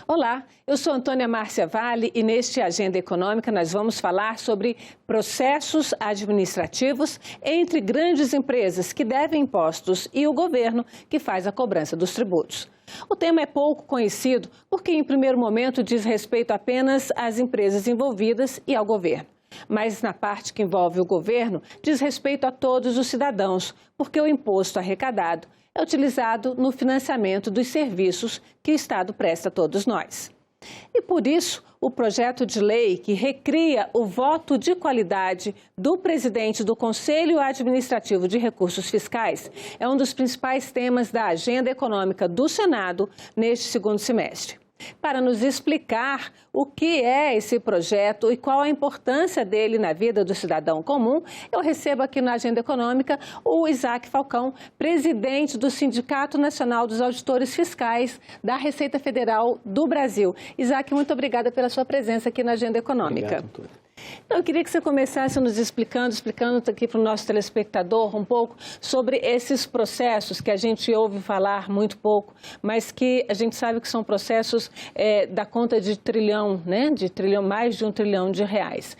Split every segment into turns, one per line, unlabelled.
Olá, eu sou Antônia Márcia Vale e neste Agenda Econômica nós vamos falar sobre processos administrativos entre grandes empresas que devem impostos e o governo que faz a cobrança dos tributos. O tema é pouco conhecido porque, em primeiro momento, diz respeito apenas às empresas envolvidas e ao governo. Mas na parte que envolve o governo, diz respeito a todos os cidadãos, porque o imposto arrecadado é utilizado no financiamento dos serviços que o Estado presta a todos nós. E por isso, o projeto de lei que recria o voto de qualidade do presidente do Conselho Administrativo de Recursos Fiscais é um dos principais temas da agenda econômica do Senado neste segundo semestre. Para nos explicar o que é esse projeto e qual a importância dele na vida do cidadão comum, eu recebo aqui na Agenda Econômica o Isaac Falcão, presidente do Sindicato Nacional dos Auditores Fiscais da Receita Federal do Brasil. Isaac, muito obrigada pela sua presença aqui na Agenda Econômica.
Obrigado, Antônio.
Então, eu queria que você começasse nos explicando aqui para o nosso telespectador um pouco sobre esses processos que a gente ouve falar muito pouco, mas que a gente sabe que são processos da conta de trilhão, né? Mais de 1 trilhão de reais.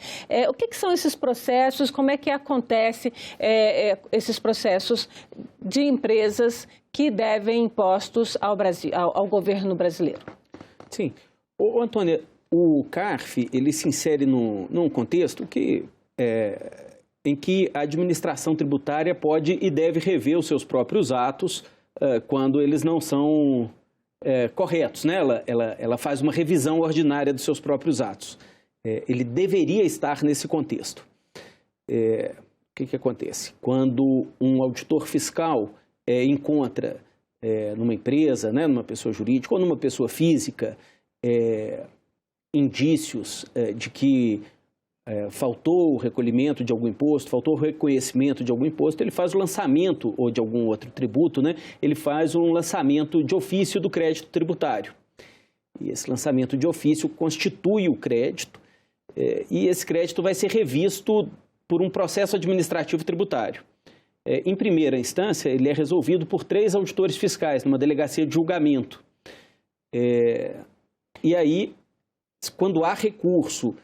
O que são esses processos? Como é que acontece esses processos de empresas que devem impostos ao Brasil, ao governo brasileiro?
Sim. Antônia, o CARF, ele se insere num contexto em que a administração tributária pode e deve rever os seus próprios atos quando eles não são corretos, né? Ela faz uma revisão ordinária dos seus próprios atos. Ele deveria estar nesse contexto. O que acontece? Quando um auditor fiscal encontra numa empresa, né, numa pessoa jurídica ou numa pessoa física, indícios de que faltou o recolhimento de algum imposto, faltou o reconhecimento de algum imposto, ele faz o lançamento, ou de algum outro tributo, né? Ele faz um lançamento de ofício do crédito tributário. E esse lançamento de ofício constitui o crédito, e esse crédito vai ser revisto por um processo administrativo tributário. Em primeira instância, ele é resolvido por 3 auditores fiscais, numa delegacia de julgamento. E aí, quando há recurso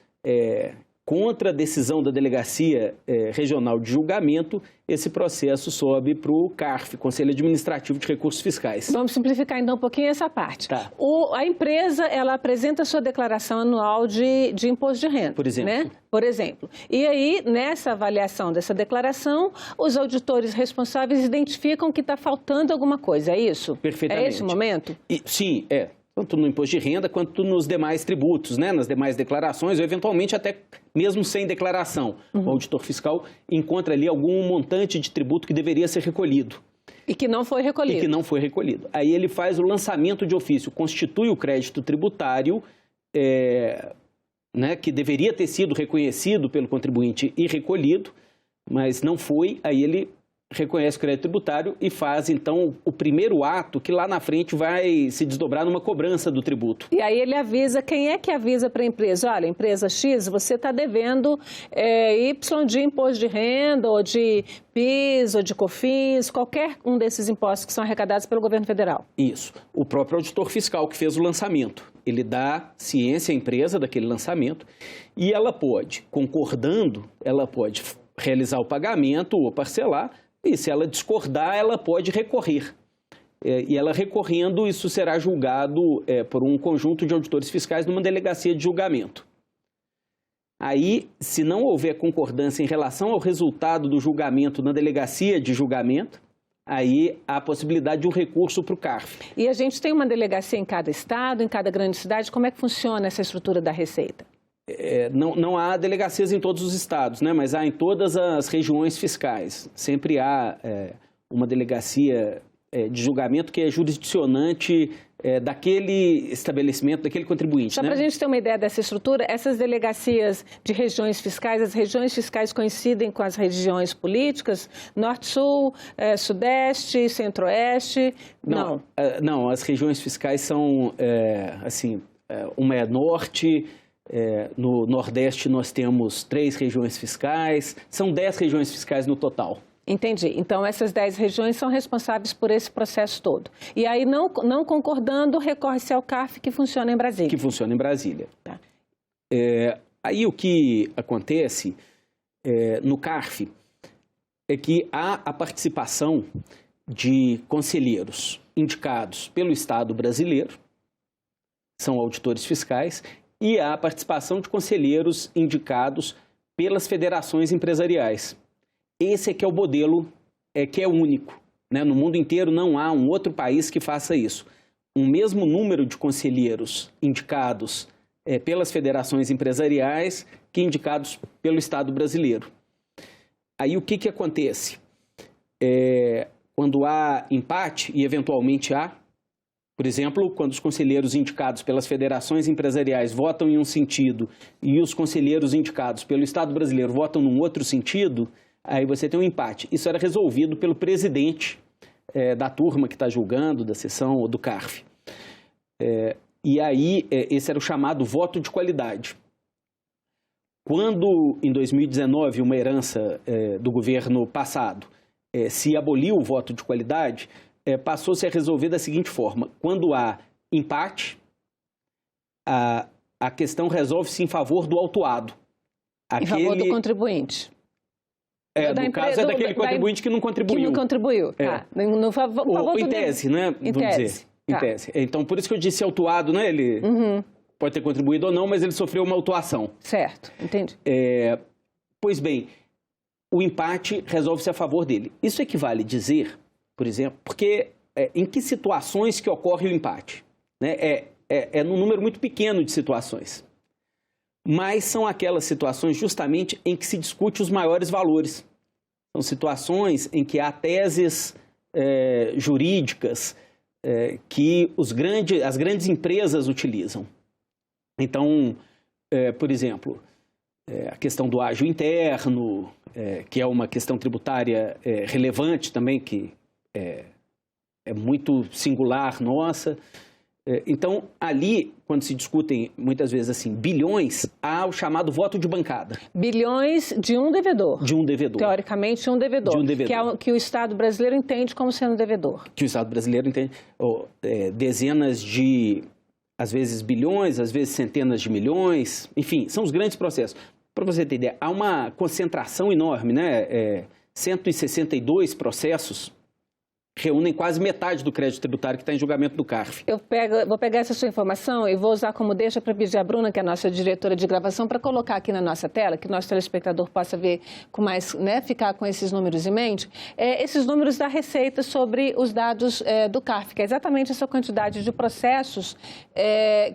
contra a decisão da Delegacia Regional de Julgamento, esse processo sobe para o CARF, Conselho Administrativo de Recursos Fiscais.
Vamos simplificar então um pouquinho essa parte.
Tá.
A empresa, ela apresenta a sua declaração anual de imposto de renda.
Por exemplo.
Né? Por exemplo. E aí, nessa avaliação dessa declaração, os auditores responsáveis identificam que está faltando alguma coisa, é isso?
Perfeitamente.
É esse o momento?
Sim, tanto no imposto de renda quanto nos demais tributos, né? Nas demais declarações, ou eventualmente até mesmo sem declaração. O auditor fiscal encontra ali algum montante de tributo que deveria ser recolhido.
E que não foi recolhido.
E que não foi recolhido. Aí ele faz o lançamento de ofício, constitui o crédito tributário, né, que deveria ter sido reconhecido pelo contribuinte e recolhido, mas não foi, aí ele reconhece o crédito tributário e faz, então, o primeiro ato que lá na frente vai se desdobrar numa cobrança do tributo.
E aí ele avisa, quem é que avisa para a empresa? Olha, empresa X, você está devendo Y de imposto de renda, ou de PIS, ou de COFINS, qualquer um desses impostos que são arrecadados pelo governo federal.
Isso. O próprio auditor fiscal que fez o lançamento. Ele dá ciência à empresa daquele lançamento e ela pode, concordando, ela pode realizar o pagamento ou parcelar. E se ela discordar, ela pode recorrer. E ela recorrendo, isso será julgado por um conjunto de auditores fiscais numa delegacia de julgamento. Aí, se não houver concordância em relação ao resultado do julgamento na delegacia de julgamento, aí há a possibilidade de um recurso para o CARF.
E a gente tem uma delegacia em cada estado, em cada grande cidade. Como é que funciona essa estrutura da Receita?
Não há delegacias em todos os estados, né? Mas há em todas as regiões fiscais. Sempre há uma delegacia de julgamento que é jurisdicionante daquele estabelecimento, daquele contribuinte.
Só para a gente ter uma ideia dessa estrutura, essas delegacias de regiões fiscais, as regiões fiscais coincidem com as regiões políticas? Norte-Sul, Sudeste, Centro-Oeste? Não.
Não, as regiões fiscais são, uma é Norte. No Nordeste nós temos 3 regiões fiscais, são 10 regiões fiscais no total.
Entendi. Então, essas 10 regiões são responsáveis por esse processo todo. E aí, não concordando, recorre-se ao CARF, que funciona em Brasília.
Que funciona em Brasília.
Tá.
Aí o que acontece no CARF é que há a participação de conselheiros indicados pelo Estado brasileiro, são auditores fiscais, e há a participação de conselheiros indicados pelas federações empresariais. Esse é que é o modelo que é único, né? No mundo inteiro não há um outro país que faça isso. O mesmo número de conselheiros indicados pelas federações empresariais que indicados pelo Estado brasileiro. Aí o que acontece? Quando há empate, e eventualmente há, por exemplo, quando os conselheiros indicados pelas federações empresariais votam em um sentido e os conselheiros indicados pelo Estado brasileiro votam num outro sentido, aí você tem um empate. Isso era resolvido pelo presidente da turma que está julgando, da sessão ou do CARF. E aí, esse era o chamado voto de qualidade. Quando, em 2019, uma herança do governo passado, se aboliu o voto de qualidade, passou-se a resolver da seguinte forma: quando há empate, a questão resolve-se em favor do autuado.
Em favor do contribuinte.
No caso, é daquele contribuinte que não contribuiu.
Que não contribuiu, tá. No favor
ou em tese, né?
Em tese.
Em tese. Então, por isso que eu disse autuado, né? Ele pode ter contribuído ou não, mas ele sofreu uma autuação.
Certo, entendi.
Pois bem, o empate resolve-se a favor dele. Isso equivale a dizer, por exemplo, porque em que situações que ocorre o empate? Né? É num número muito pequeno de situações. Mas são aquelas situações justamente em que se discute os maiores valores. São situações em que há teses jurídicas que as grandes empresas utilizam. Então, por exemplo, a questão do ágio interno, que é uma questão tributária relevante também, que é muito singular nossa. Então, ali, quando se discutem, muitas vezes, assim, bilhões, há o chamado voto de bancada.
Bilhões de um devedor.
De um devedor.
Teoricamente, um devedor.
De um devedor.
Que o Estado brasileiro entende como sendo devedor.
Que o Estado brasileiro entende. Dezenas de, às vezes, bilhões, às vezes centenas de milhões. Enfim, são os grandes processos. Para você ter ideia, há uma concentração enorme, né? 162 processos reúnem quase metade do crédito tributário que está em julgamento do CARF.
Vou pegar essa sua informação e vou usar como deixa para pedir a Bruna, que é a nossa diretora de gravação, para colocar aqui na nossa tela, que o nosso telespectador possa ver com mais, né, ficar com esses números em mente, esses números da Receita sobre os dados do CARF, que é exatamente essa quantidade de processos,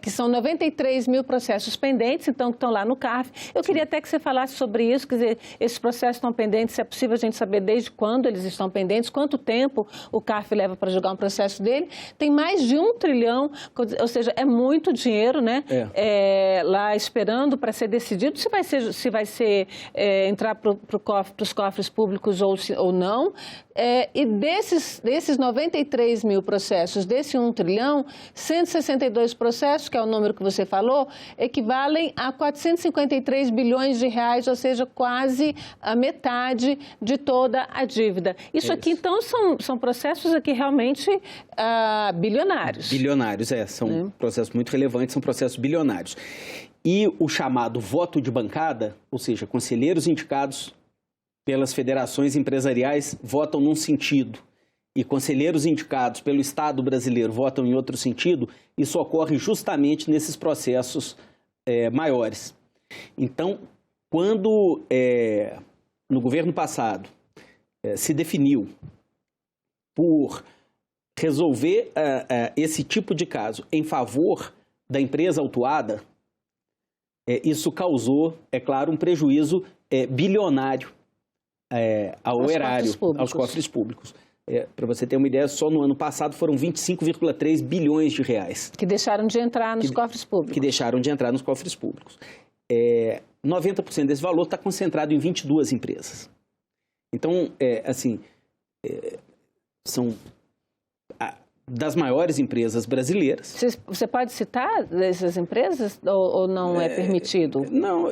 que são 93 mil processos pendentes, então, que estão lá no CARF. Eu queria até que você falasse sobre isso, quer dizer, esses processos estão pendentes, se é possível a gente saber desde quando eles estão pendentes, quanto tempo o CARF leva para julgar um processo dele. Tem mais de 1 trilhão, ou seja, é muito dinheiro, né? Lá esperando para ser decidido se vai ser entrar para os cofres públicos ou não. E desses 93 mil processos, desse 1 trilhão, 162 processos, que é o número que você falou, equivalem a 453 bilhões de reais, ou seja, quase a metade de toda a dívida. Isso aqui, então, são processos aqui realmente bilionários.
Bilionários, são processos muito relevantes, são processos bilionários. E o chamado voto de bancada, ou seja, conselheiros indicados pelas federações empresariais votam num sentido e conselheiros indicados pelo Estado brasileiro votam em outro sentido, isso ocorre justamente nesses processos maiores. Então, quando no governo passado se definiu por resolver esse tipo de caso em favor da empresa autuada, isso causou, é claro, um prejuízo bilionário ao erário, aos cofres públicos. Para você ter uma ideia, só no ano passado foram 25,3 bilhões de reais.
Que deixaram de entrar nos cofres públicos.
Que deixaram de entrar nos cofres públicos. 90% desse valor está concentrado em 22 empresas. Então, são das maiores empresas brasileiras.
Você pode citar essas empresas ou não é permitido?
Não,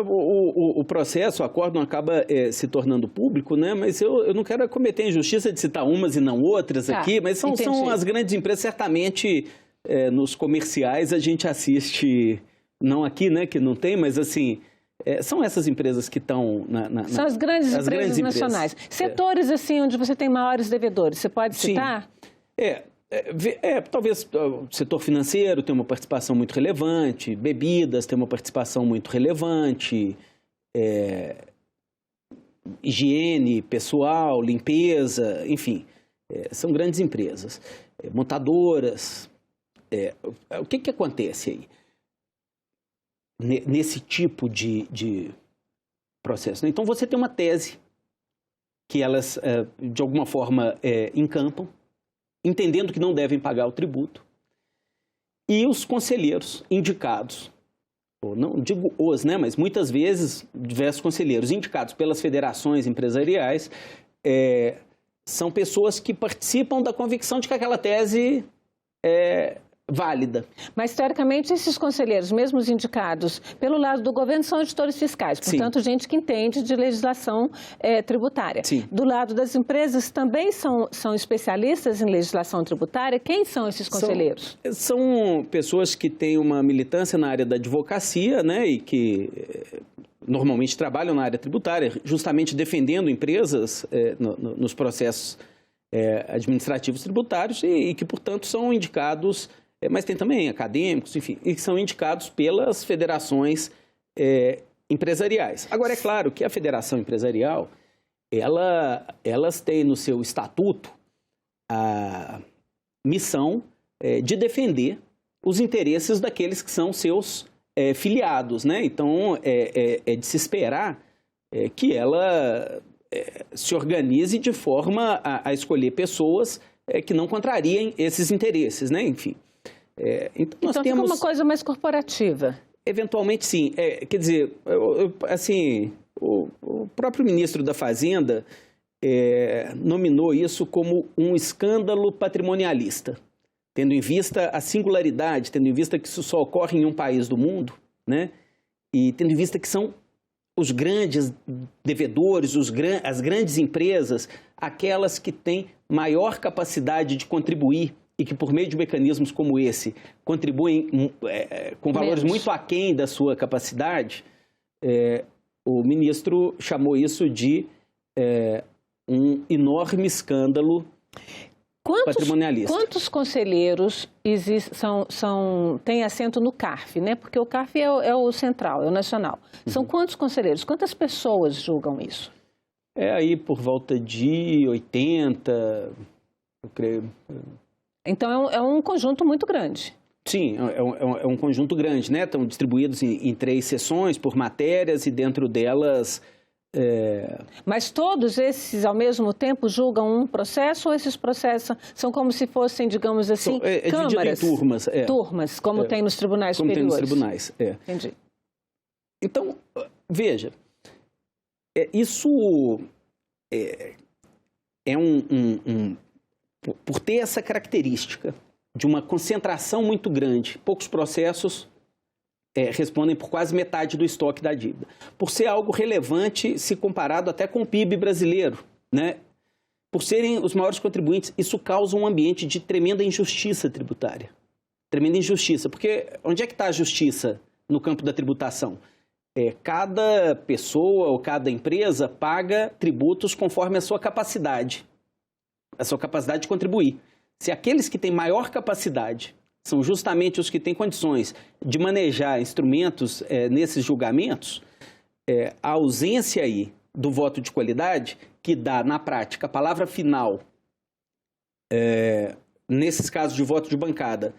o processo, o acórdão acaba se tornando público, né? Mas eu não quero cometer a injustiça de citar umas e não outras aqui, mas são as grandes empresas. Certamente, nos comerciais, a gente assiste, não aqui, né, que não tem, mas assim... são essas empresas que estão
São as grandes empresas nacionais. Setores, assim, onde você tem maiores devedores, você pode citar?
Talvez o setor financeiro tem uma participação muito relevante, bebidas tem uma participação muito relevante, higiene pessoal, limpeza, enfim, são grandes empresas. Montadoras. O que acontece aí? Nesse tipo de processo, né? Então, você tem uma tese que elas, de alguma forma, encampam, entendendo que não devem pagar o tributo, e os conselheiros indicados, ou não digo os, né, mas muitas vezes diversos conselheiros indicados pelas federações empresariais são pessoas que participam da convicção de que aquela tese é válida.
Mas, teoricamente, esses conselheiros, mesmo os indicados pelo lado do governo, são auditores fiscais, portanto, gente que entende de legislação tributária.
Sim.
Do lado das empresas, também são especialistas em legislação tributária? Quem são esses conselheiros?
São pessoas que têm uma militância na área da advocacia, né, e que normalmente trabalham na área tributária, justamente defendendo empresas nos processos administrativos tributários e que, portanto, são indicados... mas tem também acadêmicos, enfim, e que são indicados pelas federações empresariais. Agora, é claro que a federação empresarial, elas têm no seu estatuto a missão de defender os interesses daqueles que são seus filiados, né? Então, é de se esperar que ela se organize de forma a escolher pessoas que não contrariem esses interesses, né? Enfim. Então, nós temos...
fica uma coisa mais corporativa.
Eventualmente, sim. Quer dizer, assim, o próprio ministro da Fazenda nominou isso como um escândalo patrimonialista, tendo em vista a singularidade, tendo em vista que isso só ocorre em um país do mundo, né? E tendo em vista que são os grandes devedores, as grandes empresas, aquelas que têm maior capacidade de contribuir e que, por meio de mecanismos como esse, contribuem com valores muito aquém da sua capacidade, o ministro chamou isso de um enorme escândalo patrimonialista.
Quantos conselheiros têm assento no CARF, né? Porque o CARF é o central, é o nacional. São quantos conselheiros? Quantas pessoas julgam isso?
Aí por volta de 80, eu creio...
Então, é um conjunto muito grande.
Sim, é um conjunto grande, né? Estão distribuídos em 3 seções por matérias e dentro delas...
Mas todos esses, ao mesmo tempo, julgam um processo ou esses processos são como se fossem, digamos assim, câmaras?
Dividido em turmas.
Turmas, como tem nos tribunais superiores.
Como tem nos tribunais,
Entendi.
Então, veja, isso por ter essa característica de uma concentração muito grande, poucos processos respondem por quase metade do estoque da dívida. Por ser algo relevante se comparado até com o PIB brasileiro, né? Por serem os maiores contribuintes, isso causa um ambiente de tremenda injustiça tributária. Tremenda injustiça, porque onde é que está a justiça no campo da tributação? Cada pessoa ou cada empresa paga tributos conforme a sua capacidade de contribuir. Se aqueles que têm maior capacidade são justamente os que têm condições de manejar instrumentos nesses julgamentos, a ausência aí do voto de qualidade, que dá, na prática, a palavra final, nesses casos de voto de bancada,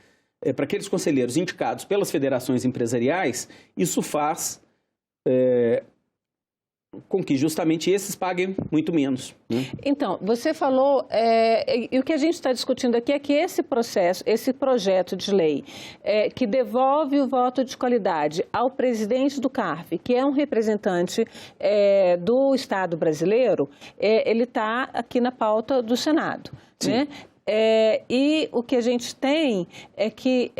para aqueles conselheiros indicados pelas federações empresariais, isso faz com que justamente esses paguem muito menos, né?
Então, você falou, e o que a gente está discutindo aqui é que esse projeto de lei que devolve o voto de qualidade ao presidente do CARF, que é um representante do Estado brasileiro, ele está aqui na pauta do Senado, né? E o que a gente tem é que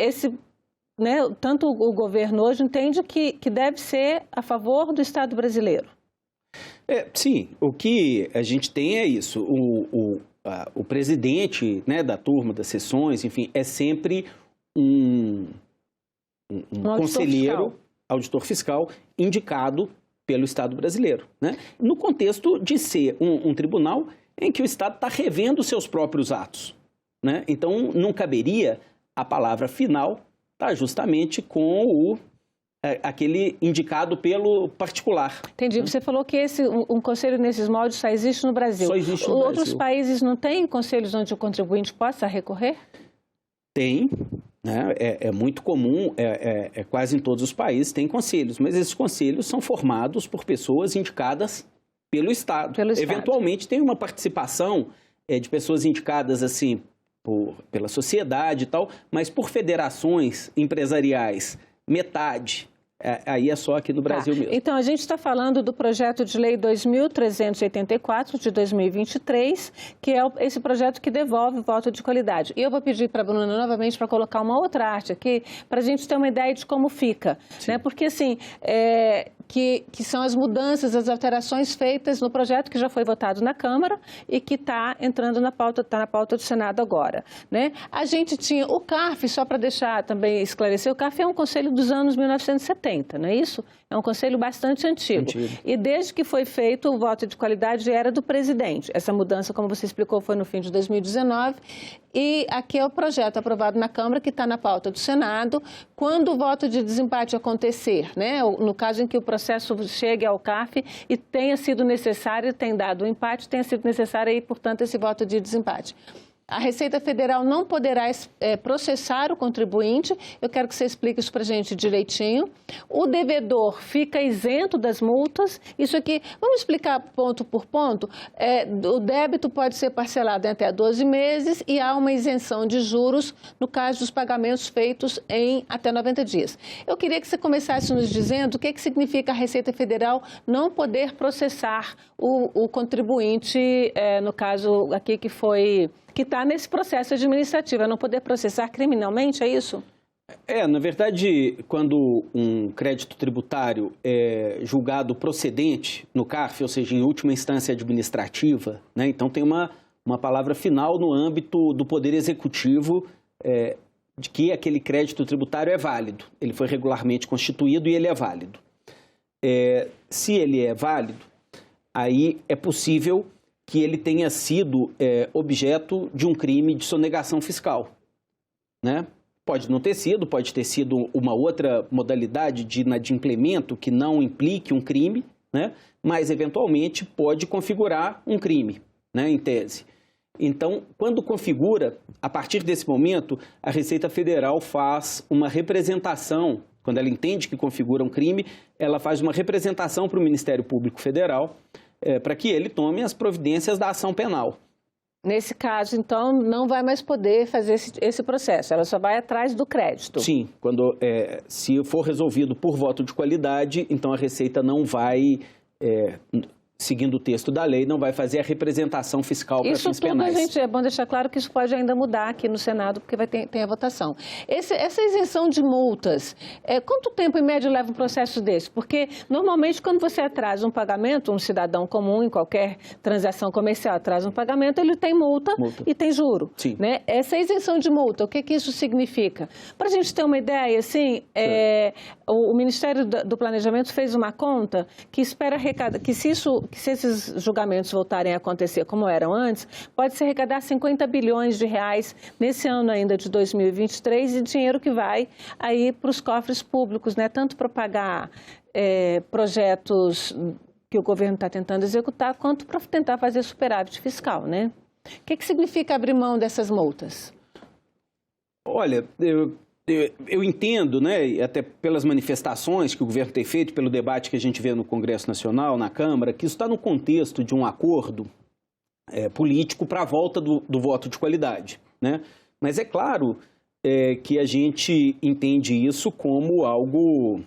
né, tanto o governo hoje entende que deve ser a favor do Estado brasileiro.
Sim, o que a gente tem é isso. O presidente, né, da turma, das sessões, enfim, é sempre um conselheiro, auditor fiscal, indicado pelo Estado brasileiro, né? No contexto de ser um tribunal em que o Estado está revendo seus próprios atos, né? Então, não caberia a palavra final estar justamente com aquele indicado pelo particular.
Entendi. Você falou que um conselho nesses moldes só existe no Brasil.
Só existe no Brasil.
Outros países não têm conselhos onde o contribuinte possa recorrer?
Tem, né? É muito comum, quase em todos os países tem conselhos, mas esses conselhos são formados por pessoas indicadas pelo Estado. Eventualmente tem uma participação de pessoas indicadas assim pela sociedade e tal, mas por federações empresariais, metade. Aí é só aqui no Brasil mesmo.
Então, a gente está falando do projeto de lei 2.384 de 2023, que é esse projeto que devolve o voto de qualidade. E eu vou pedir para a Bruna novamente para colocar uma outra arte aqui, para a gente ter uma ideia de como fica. Né? Porque, assim, que são as mudanças, as alterações feitas no projeto que já foi votado na Câmara e que está entrando na pauta, está na pauta do Senado agora. Né? A gente tinha o CARF, só para deixar também esclarecer, o CARF é um conselho dos anos 1970. Não é isso? É um conselho bastante antigo. E desde que foi feito, o voto de qualidade era do presidente. Essa mudança, como você explicou, foi no fim de 2019. E aqui é o projeto aprovado na Câmara, que está na pauta do Senado. Quando o voto de desempate acontecer, né? No caso em que o processo chegue ao CARF e tenha sido necessário, tem dado o empate, tenha sido necessário aí, portanto, esse voto de desempate. A Receita Federal não poderá processar o contribuinte. Eu quero que você explique isso para a gente direitinho. O devedor fica isento das multas. Isso aqui, vamos explicar ponto por ponto. O débito pode ser parcelado em até 12 meses e há uma isenção de juros no caso dos pagamentos feitos em até 90 dias. Eu queria que você começasse nos dizendo o que significa a Receita Federal não poder processar o contribuinte, no caso aqui que está nesse processo administrativo, é não poder processar criminalmente, é isso?
Na verdade, quando um crédito tributário é julgado procedente no CARF, ou seja, em última instância administrativa, né, então tem uma palavra final no âmbito do Poder Executivo de que aquele crédito tributário é válido. Ele foi regularmente constituído e ele é válido. Se ele é válido, aí é possível que ele tenha sido objeto de um crime de sonegação fiscal, né? Pode não ter sido, pode ter sido uma outra modalidade de inadimplemento que não implique um crime, né? Mas, eventualmente, pode configurar um crime, né, em tese. Então, quando configura, a partir desse momento, a Receita Federal faz uma representação, quando ela entende que configura um crime, ela faz uma representação para o Ministério Público Federal, para que ele tome as providências da ação penal.
Nesse caso, então, não vai mais poder fazer esse processo, ela só vai atrás do crédito.
Sim, se for resolvido por voto de qualidade, então a Receita não vai, seguindo o texto da lei, não vai fazer a representação fiscal para fins penais.
Isso tudo, é bom deixar claro que isso pode ainda mudar aqui no Senado, porque tem a votação. Essa isenção de multas, quanto tempo em média leva um processo desse? Porque, normalmente, quando você atrasa um pagamento, um cidadão comum, em qualquer transação comercial, atrasa um pagamento, ele tem multa. E tem juro.
Sim.
Né? Essa isenção de multa, o que isso significa? Para a gente ter uma ideia, assim, o Ministério do Planejamento fez uma conta que espera arrecadar, que se esses julgamentos voltarem a acontecer como eram antes, pode se arrecadar 50 bilhões de reais nesse ano ainda de 2023 e dinheiro que vai aí para os cofres públicos, né? Tanto para pagar projetos que o governo está tentando executar, quanto para tentar fazer superávit fiscal, né? O que significa abrir mão dessas multas?
Olha, eu entendo, né, até pelas manifestações que o governo tem feito, pelo debate que a gente vê no Congresso Nacional, na Câmara, que isso está no contexto de um acordo político para a volta do voto de qualidade, né? Mas é claro que a gente entende isso como algo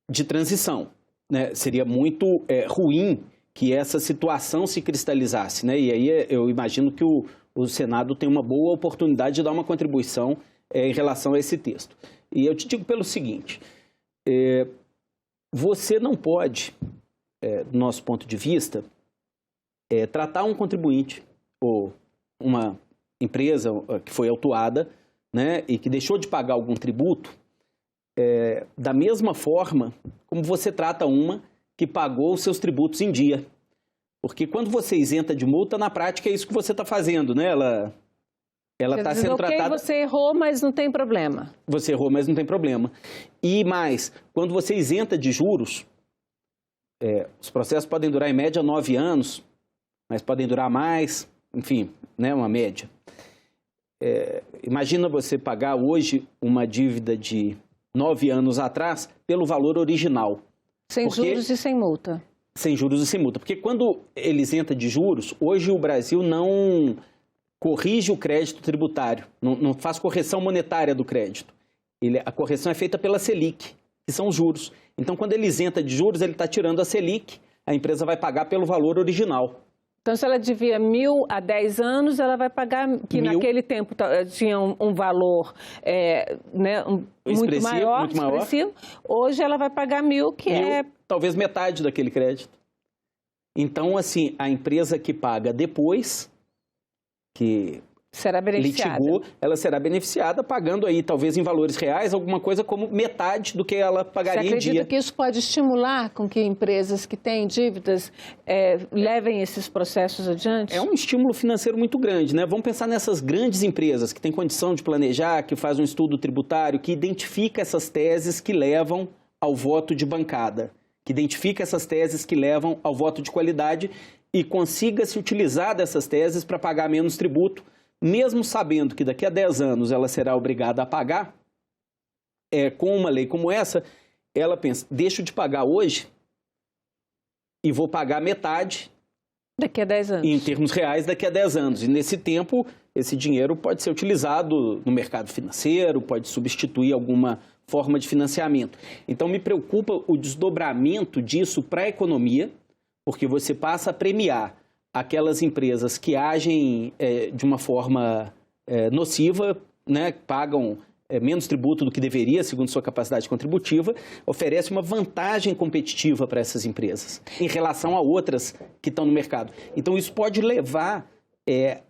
de transição, né? Seria muito ruim que essa situação se cristalizasse, né? E aí eu imagino que o Senado tem uma boa oportunidade de dar uma contribuição em relação a esse texto. E eu te digo pelo seguinte, você não pode, do nosso ponto de vista, tratar um contribuinte ou uma empresa que foi autuada, né, e que deixou de pagar algum tributo, da mesma forma como você trata uma que pagou os seus tributos em dia. Porque quando você isenta de multa, na prática é isso que você está fazendo, né? Ela está sendo tratada...
Você errou, mas não tem problema.
Você errou, mas não tem problema. E mais, quando você isenta de juros, os processos podem durar em média 9 anos, mas podem durar mais, enfim, né, uma média. Imagina você pagar hoje uma dívida de 9 anos atrás pelo valor original.
Sem juros e sem multa.
Sem juros e sem multa. Porque quando ele isenta de juros, hoje o Brasil não corrige o crédito tributário, não faz correção monetária do crédito. A correção é feita pela Selic, que são os juros. Então, quando ele isenta de juros, ele está tirando a Selic, a empresa vai pagar pelo valor original.
Então, se ela devia 1.000 há 10 anos, ela vai pagar, que naquele tempo tinha um valor né, muito maior, expressivo. Hoje ela vai pagar 1.000, que
talvez metade daquele crédito. Então, assim, a empresa que paga depois, que
será beneficiada.
Litigou, ela será beneficiada pagando aí, talvez em valores reais, alguma coisa como metade do que ela pagaria em dia.
Você acredita que isso pode estimular com que empresas que têm dívidas levem esses processos adiante?
É um estímulo financeiro muito grande, né? Vamos pensar nessas grandes empresas que têm condição de planejar, que fazem um estudo tributário, que identifica essas teses que levam ao voto de bancada, que identifica essas teses que levam ao voto de qualidade e consiga se utilizar dessas teses para pagar menos tributo, mesmo sabendo que daqui a 10 anos ela será obrigada a pagar, com uma lei como essa, ela pensa, deixo de pagar hoje e vou pagar metade
daqui a 10 anos.
Em termos reais, daqui a 10 anos. E nesse tempo, esse dinheiro pode ser utilizado no mercado financeiro, pode substituir alguma forma de financiamento. Então, me preocupa o desdobramento disso para a economia, porque você passa a premiar aquelas empresas que agem de uma forma nociva, né, pagam menos tributo do que deveria, segundo sua capacidade contributiva, oferece uma vantagem competitiva para essas empresas em relação a outras que estão no mercado. Então, isso pode levar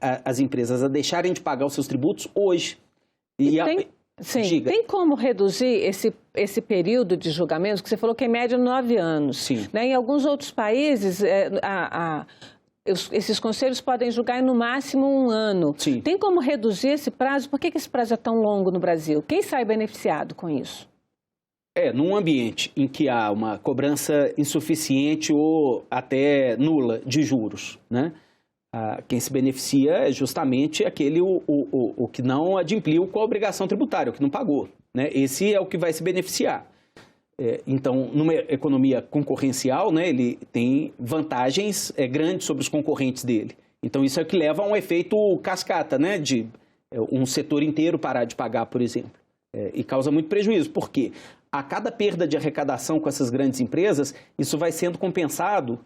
as empresas a deixarem de pagar os seus tributos hoje.
Tem como reduzir esse período de julgamentos, que você falou que é média 9 anos.
Sim.
Né? Em alguns outros países, esses conselhos podem julgar em no máximo 1 ano.
Sim.
Tem como reduzir esse prazo? Por que esse prazo é tão longo no Brasil? Quem sai beneficiado com isso?
Num ambiente em que há uma cobrança insuficiente ou até nula de juros, né? Quem se beneficia é justamente aquele o que não adimpliu com a obrigação tributária, o que não pagou, né? Esse é o que vai se beneficiar. Então, numa economia concorrencial, né, ele tem vantagens grandes sobre os concorrentes dele. Então, isso é o que leva a um efeito cascata, né, de um setor inteiro parar de pagar, por exemplo. E causa muito prejuízo, porque a cada perda de arrecadação com essas grandes empresas, isso vai sendo compensado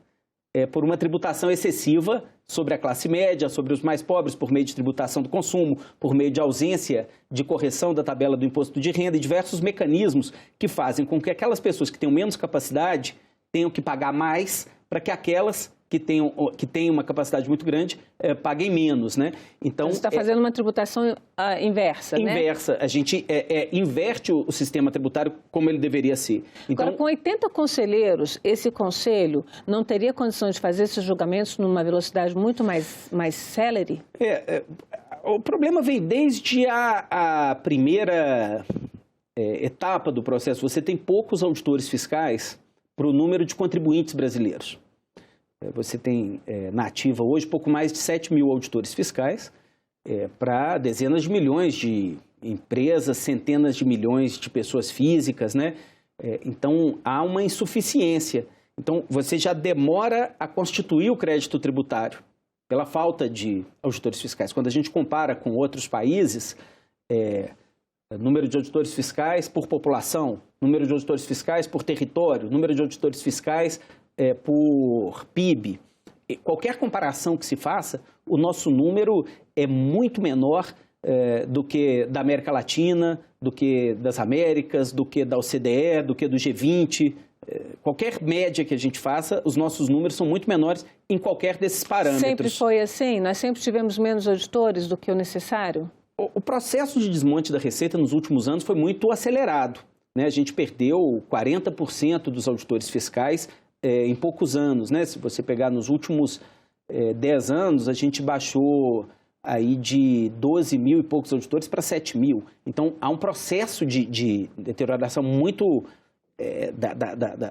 por uma tributação excessiva sobre a classe média, sobre os mais pobres, por meio de tributação do consumo, por meio de ausência de correção da tabela do imposto de renda e diversos mecanismos que fazem com que aquelas pessoas que tenham menos capacidade tenham que pagar mais para que aquelas que têm uma capacidade muito grande paguem menos, né? Então,
você está fazendo uma tributação inversa, né?
Inversa. A gente inverte o sistema tributário como ele deveria ser. Então,
agora, com 80 conselheiros, esse conselho não teria condições de fazer esses julgamentos numa velocidade muito mais célere?
O problema vem desde a primeira etapa do processo. Você tem poucos auditores fiscais para o número de contribuintes brasileiros. Você tem na ativa hoje pouco mais de 7 mil auditores fiscais para dezenas de milhões de empresas, centenas de milhões de pessoas físicas, né? Então, há uma insuficiência. Então, você já demora a constituir o crédito tributário pela falta de auditores fiscais. Quando a gente compara com outros países, número de auditores fiscais por população, número de auditores fiscais por território, número de auditores fiscais por PIB. Qualquer comparação que se faça, o nosso número é muito menor do que da América Latina, do que das Américas, do que da OCDE, do que do G20. Qualquer média que a gente faça, os nossos números são muito menores em qualquer desses parâmetros.
Sempre foi assim? Nós sempre tivemos menos auditores do que o necessário?
O processo de desmonte da Receita nos últimos anos foi muito acelerado, né? A gente perdeu 40% dos auditores fiscais em poucos anos, né? Se você pegar nos últimos 10 anos, a gente baixou aí de 12 mil e poucos auditores para 7 mil. Então, há um processo de deterioração muito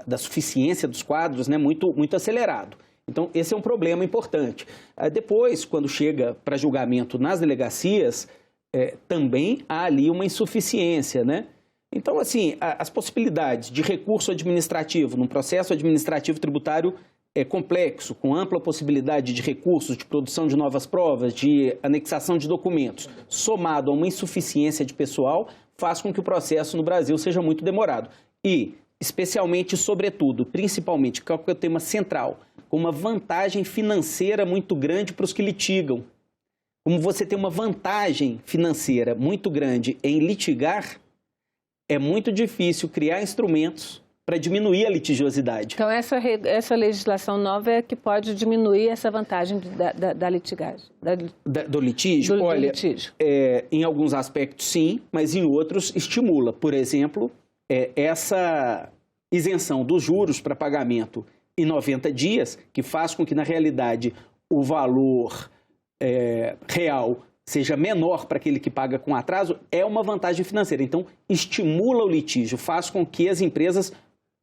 da suficiência dos quadros, né? Muito acelerado. Então, esse é um problema importante. Depois, quando chega para julgamento nas delegacias, também há ali uma insuficiência, né? Então, assim, as possibilidades de recurso administrativo num processo administrativo tributário complexo, com ampla possibilidade de recursos, de produção de novas provas, de anexação de documentos, somado a uma insuficiência de pessoal, faz com que o processo no Brasil seja muito demorado. E, especialmente, sobretudo, principalmente, que é o tema central, com uma vantagem financeira muito grande para os que litigam. Como você tem uma vantagem financeira muito grande em litigar, é muito difícil criar instrumentos para diminuir a litigiosidade.
Então, essa legislação nova é que pode diminuir essa vantagem da litigagem?
Do litígio? Olha, litígio. Em alguns aspectos sim, mas em outros estimula. Por exemplo, essa isenção dos juros para pagamento em 90 dias, que faz com que, na realidade, o valor real seja menor para aquele que paga com atraso, é uma vantagem financeira. Então, estimula o litígio, faz com que as empresas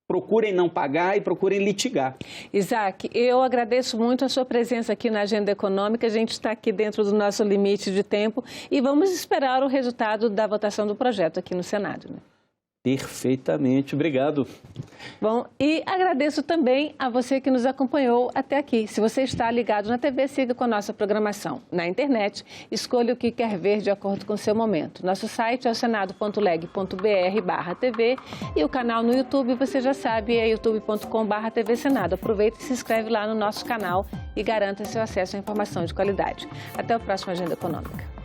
procurem não pagar e procurem litigar.
Isaac, eu agradeço muito a sua presença aqui na Agenda Econômica. A gente está aqui dentro do nosso limite de tempo e vamos esperar o resultado da votação do projeto aqui no Senado, né?
Perfeitamente, obrigado.
Bom, e agradeço também a você que nos acompanhou até aqui. Se você está ligado na TV, siga com a nossa programação. Na internet, escolha o que quer ver de acordo com o seu momento. Nosso site é o senado.leg.br/TV e o canal no YouTube, você já sabe, é youtube.com/TV Senado. Aproveite e se inscreve lá no nosso canal e garanta seu acesso à informação de qualidade. Até o próximo Agenda Econômica.